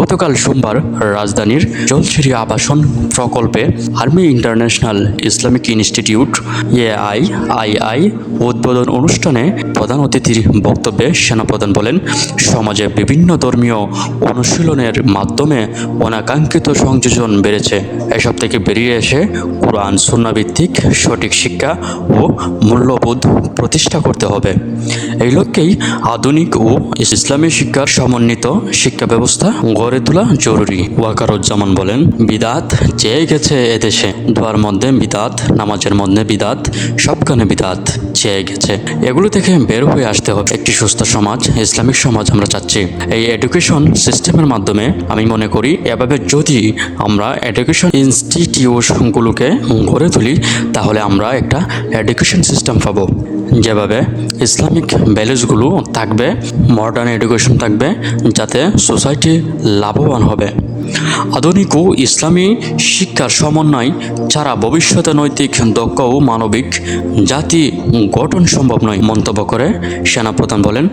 গতকাল সোমবার রাজধানীর জলছিরি আবাসন প্রকল্পে army international Islamic institute AIII উদ্বোধন অনুষ্ঠানে প্রধান অতিথির বক্তব্যে সেনাপ্রধান বলেন, সমাজে বিভিন্ন ধর্মীয় অনুশীলনের মাধ্যমে অনাকাঙ্ক্ষিত সংযোজন বেড়েছে। এসব থেকে বেরিয়ে এসে কোরআন সুন্নাহ ভিত্তিক সঠিক শিক্ষা ও মূল্যবোধ প্রতিষ্ঠা করতে হবে। এই লক্ষ্যেই আধুনিক ও ইসলামী শিক্ষার সমন্বিত শিক্ষা ব্যবস্থা গড়ে তোলা জরুরি। ওয়াকারুজ্জামান বলেন, বিদাত চেয়ে গেছে এদেশে, দোয়ার মধ্যে বিদাত, নামাজের মধ্যে বিদাত, সবখানে বিদাত চেয়ে গেছে। এগুলো থেকে বের হয়ে আসতে হবে। একটি সুস্থ সমাজ, ইসলামিক সমাজ আমরা চাচ্ছি। এই এডুকেশন সিস্টেমের মাধ্যমে আমি মনে করি এভাবে যদি আমরা এডুকেশন ইনস্টিটিউশনগুলোকে গড়ে তুলি তাহলে আমরা একটা এডুকেশন সিস্টেম পাবো, যেভাবে ইসলামিক ভ্যালুসগুলো থাকবে, মডার্ন এডুকেশন থাকবে, যাতে সোসাইটি লাভবান হবে। আধুনিক ও ইসলামী শিক্ষার সমন্বয় ছাড়া ভবিষ্যতে নৈতিক, দক্ষ ও মানবিক জাতি গঠন সম্ভব নয় মন্তব্য করে সেনাপ্রধান বলেন,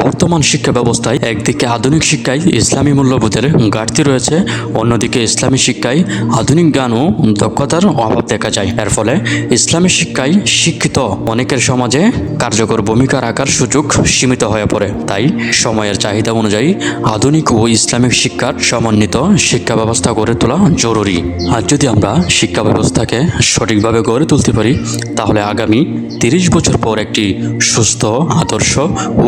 বর্তমান শিক্ষা ব্যবস্থায় একদিকে আধুনিক শিক্ষায় ইসলামী মূল্যবোধের ঘাটতি রয়েছে, অন্যদিকে ইসলামী শিক্ষায় আধুনিক জ্ঞান ও দক্ষতার অভাব দেখা যায়। এর ফলে ইসলামী শিক্ষায় শিক্ষিত অনেকের সমাজে কার্যকর ভূমিকা রাখার সুযোগ সীমিত হয়ে পড়ে। তাই সময়ের চাহিদা অনুযায়ী আধুনিক ও ইসলামিক শিক্ষার সমন্বিত শিক্ষা ব্যবস্থা গড়ে তোলা জরুরি। আর যদি আমরা শিক্ষা ব্যবস্থাকে সঠিকভাবে গড়ে তুলতে পারি তাহলে আগামী 30 বছর পর একটি সুস্থ, আদর্শ ও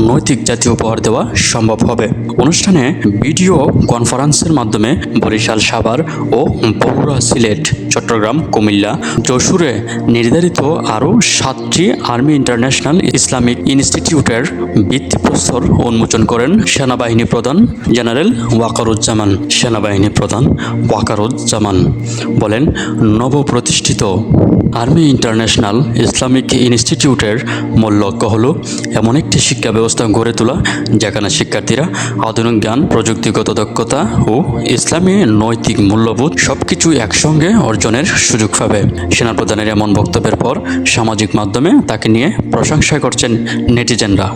নৈতিক জাতীয় উপহার দেওয়া সম্ভব হবে। অনুষ্ঠানে ভিডিও কনফারেন্সের মাধ্যমে বরিশাল, সাভার ও বগুড়া, সিলেট, চট্টগ্রাম, কুমিল্লা, যশোরে নির্ধারিত আরও 7টি আর্মি ইন্টারন্যাশনাল ইসলামিক ইনস্টিটিউটের ভিত্তিপ্রস্তর উন্মোচন করেন সেনাবাহিনী প্রধান জেনারেল ওয়াকারুজ্জামান। সেনাবাহিনী প্রধান ওয়াকারুজ্জামান বলেন, নবপ্রতিষ্ঠিত আর্মি ইন্টারন্যাশনাল ইসলামিক ইনস্টিটিউটের মূল লক্ষ্য হল এমন একটি শিক্ষা ব্যবস্থা গড়ে তোলা যেখানে শিক্ষার্থীরা আধুনিক জ্ঞান, প্রযুক্তিগত দক্ষতা ও ইসলামী নৈতিক মূল্যবোধ সবকিছু একসঙ্গে অর্জনের সুযোগ পাবে। সেনাপ্রধানের এমন বক্তব্যের পর সামাজিক মাধ্যমে তাকে নিয়ে প্রশংসা করছেন নেটিজেনরা।